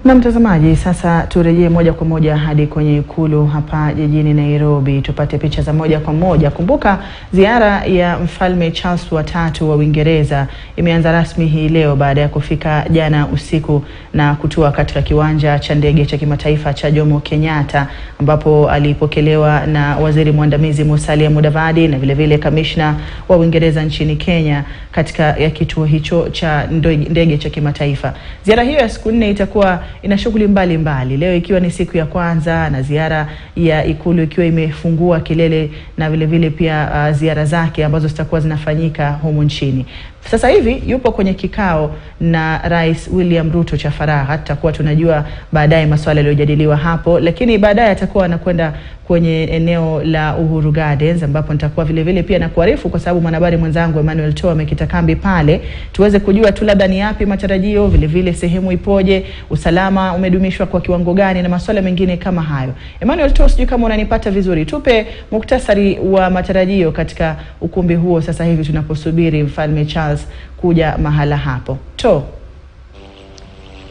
Na mtazamaji, sasa turejee moja kwa moja hadi kwenye ikulu hapa jijini Nairobi tupate picha za moja kwa moja. Kumbuka ziara ya Mfalme Charles wa tatu wa Uingereza imeanza rasmi hii leo baada ya kufika jana usiku na kutua katika kiwanja cha ndege cha kimataifa cha Jomo Kenyatta, ambapo alipokelewa na waziri mwandamizi Musalia Mudavadi na vile kamishna wa Uingereza nchini Kenya katika kituo hicho cha ndege cha kimataifa. Ziara hiyo ya siku 4 itakuwa ina shughuli mbalimbali, leo ikiwa ni siku ya kwanza na ziara ya ikulu ikiwa imefungua kilele na vile pia ziara zake ambazo zitakuwa zinafanyika humu nchini. Sasa hivi yupo kwenye kikao na Rais William Ruto cha faragha. Tutakuwa tunajua baadaye masuala yaliyojadiliwa hapo, lakini baadaye atakuwa anakwenda kwenye eneo la Uhuru Gardens ambapo nitakuwa vile pia na kuarifu, kwa sababu mwanahabari mwenzangu Emmanuel Toa amekita kambi pale, tuweze kujua tu labda ni yapi matarajio, vile sehemu ipoje, usalama umedumishwa kwa kiwango gani na masuala mengine kama hayo. Emmanuel Toa, sijui kama unanipata vizuri, tupe muktasari wa matarajio katika ukumbi huo sasa hivi tunaposubiri Mfalme Charles kuja mahala hapo.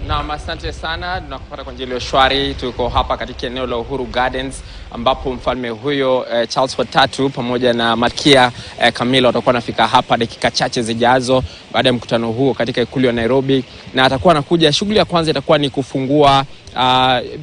Na asante sana, tunakupata kwa njia shwari. Tuko hapa katika eneo la Uhuru Gardens ambapo mfalme huyo Charles wa tatu pamoja na Malkia Camilla watakuwa nafika hapa dakika chache zijazo baada ya mkutano huo katika ikulu ya Nairobi, na atakuwa anakuja. Shughuli ya kwanza itakuwa ni kufungua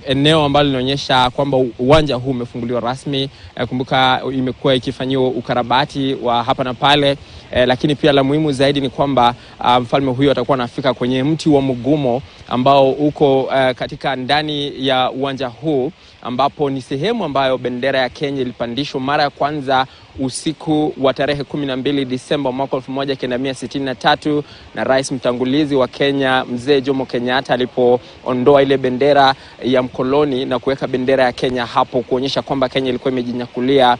eneo ambalo linaonyesha kwamba uwanja huu umefunguliwa rasmi. Kumbuka imekuwa ikifanyiwa ukarabati wa hapa na pale, lakini pia la muhimu zaidi ni kwamba mfalme huyo atakuwa anafika kwenye mti wa mgumo ambao uko katika ndani ya uwanja huu, ambapo ni sehemu ambayo bendera ya Kenya ilipandishwa mara ya kwanza usiku wa tarehe 12 Disemba mwaka 1963 na rais mtangulizi wa Kenya mzee Jomo Kenyatta alipoondoa ile bendera ya mkoloni na kuweka bendera ya Kenya hapo, kuonyesha kwamba Kenya ilikuwa imejinyakulia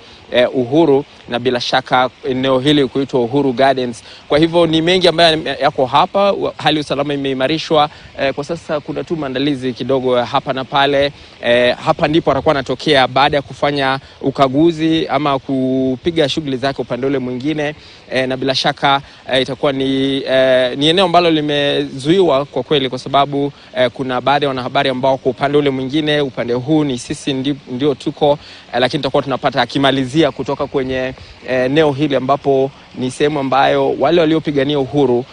uhuru, na bila shaka eneo hili kuitwa Uhuru Gardens. Kwa hivyo ni mengi ambayo yako hapa. Hali usalama imeimarishwa kwa sasa, kuna tu maandalizi kidogo hapa na pale. Hapa ndipo atakuwa anatokea baada ya kufanya ukaguzi ama kupiga shughuli zake upande ule mwingine, na bila shaka itakuwa ni eneo ambalo limezuiwa kwa kweli, kwa sababu kuna baadhi ya wanahabari ambao kwa upande ule mwingine, upande huu ni sisi ndio tuko, lakini tutakuwa tunapata akimalizia kutoka kwenye eneo hili ambapo ni sehemu ambayo wale waliopigania uhuru,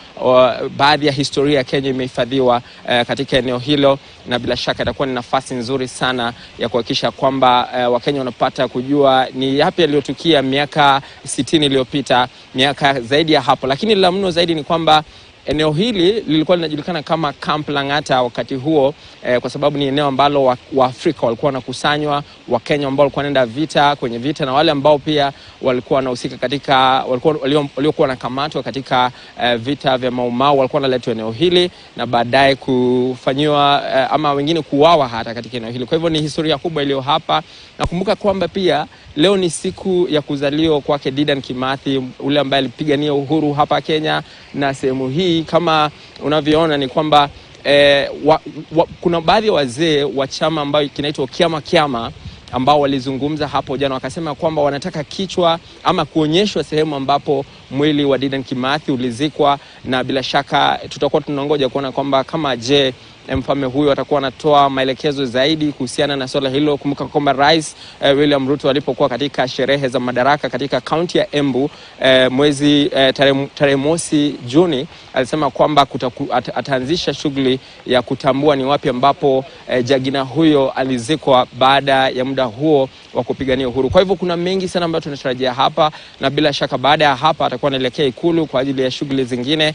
baadhi ya historia ya Kenya imehifadhiwa katika eneo hilo, na bila shaka itakuwa ni nafasi nzuri sana ya kuhakikisha kwamba Wakenya wanapata kujua ni yapi yaliyotukia miaka 60 iliyopita, miaka zaidi ya hapo. Lakini la mno zaidi ni kwamba eneo hili lilikuwa linajulikana kama Camp Lang'ata wakati huo, kwa sababu ni eneo ambalo Waafrika walikuwa wanakusanywa, Wakenya ambao walikuwa wanaenda kwenye vita, na wale ambao pia walikuwa wanahusika katika waliokuwa wanakamatwa katika vita vya Mau Mau walikuwa wanaletwa eneo hili na baadaye kufanywa ama wengine kuuawa hata katika eneo hili. Kwa hivyo ni historia kubwa iliyo hapa. Nakumbuka kwamba pia leo ni siku ya kuzaliwa kwake Dedan Kimathi, ule ambaye alipigania uhuru hapa Kenya, na sehemu hii kama unavyoona ni kwamba kuna baadhi ya wazee wa chama ambayo kinaitwa Kiama ambao walizungumza hapo jana, wakasema kwamba wanataka kichwa ama kuonyeshwa sehemu ambapo mwili wa Dedan Kimathi ulizikwa, na bila shaka tutakuwa tunangoja kuona kwamba kama mfalme huyo atakuwa anatoa maelekezo zaidi kuhusiana na swala hilo. Kumbuka kwamba Rais William Ruto alipokuwa katika sherehe za madaraka katika kaunti ya Embu mwezi tarehe mosi Juni, alisema kwamba ataanzisha shughuli ya kutambua ni wapi ambapo jagina huyo alizikwa baada ya muda huo wa kupigania uhuru. Kwa hivyo kuna mengi sana ambayo tunatarajia hapa, na bila shaka baada ya hapa atakuwa anaelekea ikulu kwa ajili ya shughuli zingine,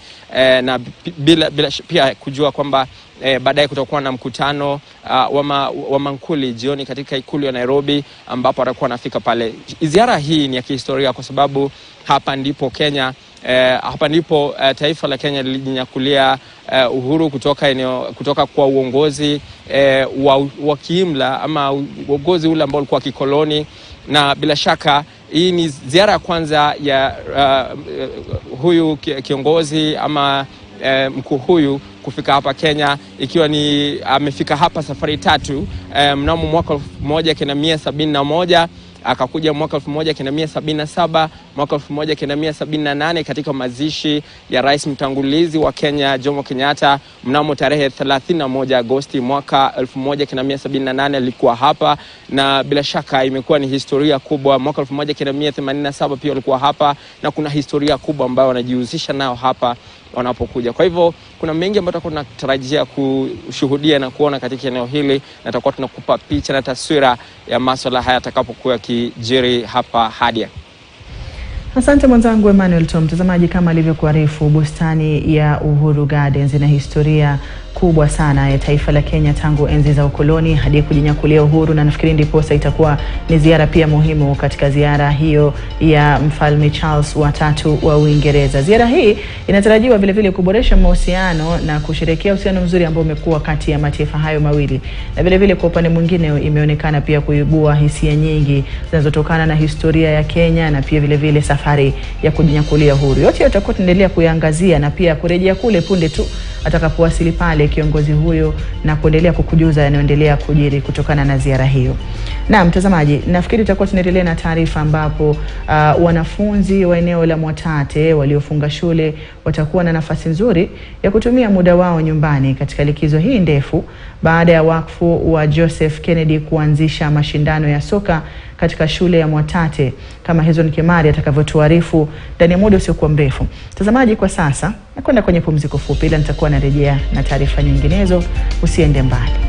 na bila pia kujua kwamba baadaye kutakuwa na mkutano wa mankuli jioni katika ikulu ya Nairobi, ambapo atakuwa anafika pale. Ziara hii ni ya kihistoria kwa sababu hapa ndipo Kenya, hapa ndipo taifa la Kenya lilijinyakulia uhuru kutoka kwa uongozi wa kiimla ama uongozi ule ambao ulikuwa kikoloni, na bila shaka hii ni ziara ya kwanza ya huyu kiongozi ama mkuu huyu kufika hapa Kenya, ikiwa ni amefika hapa safari 3 mnamo mwaka 1971 akakuja mwaka 1977, mwaka 1978 katika mazishi ya rais mtangulizi wa Kenya Jomo Kenyatta mnamo tarehe 31 Agosti mwaka 1978 alikuwa hapa, na bila shaka imekuwa ni historia kubwa. Mwaka 1987 pia alikuwa hapa, na kuna historia kubwa ambayo wanajihusisha nao hapa wanapokuja. Kwa hivyo kuna mengi ambayo tutakuwa tunatarajia kushuhudia na kuona katika eneo hili, na tutakuwa tunakupa picha na taswira ya masuala haya atakapokuwa kijiri hapa Hadia. Asante mwenzangu Emmanuel Tom. Mtazamaji, kama alivyokuarifu, bustani ya Uhuru Gardens ina historia kubwa sana ya taifa la Kenya tangu enzi za ukoloni hadi kujinyakulia uhuru, na nafikiri ndiposa itakuwa ni ziara pia muhimu katika ziara hiyo ya Mfalme Charles wa tatu wa Uingereza. Ziara hii inatarajiwa vile vile kuboresha mahusiano na kusherehekea uhusiano mzuri ambao umekuwa kati ya mataifa hayo mawili, na vile vile kwa upande mwingine imeonekana pia kuibua hisia nyingi zinazotokana na historia ya Kenya na pia vile vile safari ya kujinyakulia uhuru. Yote yatakuwa tunaendelea kuiangazia na pia kurejea kule punde tu atakapowasili pale kiongozi huyo na kuendelea kukujuza yanayoendelea kujiri kutokana na ziara hiyo. Na mtazamaji, nafikiri tutakuwa tunaendelea na taarifa ambapo wanafunzi wa eneo la Mwatate waliofunga shule watakuwa na nafasi nzuri ya kutumia muda wao nyumbani katika likizo hii ndefu baada ya wakfu wa Joseph Kennedy kuanzisha mashindano ya soka katika shule ya Mwatate, kama Hezon Kimari atakavyotuarifu ndani ya muda usiokuwa mrefu. Mtazamaji, kwa sasa nakwenda kwenye pumziko fupi, ila nitakuwa narejea na taarifa nyinginezo. Usiende mbali.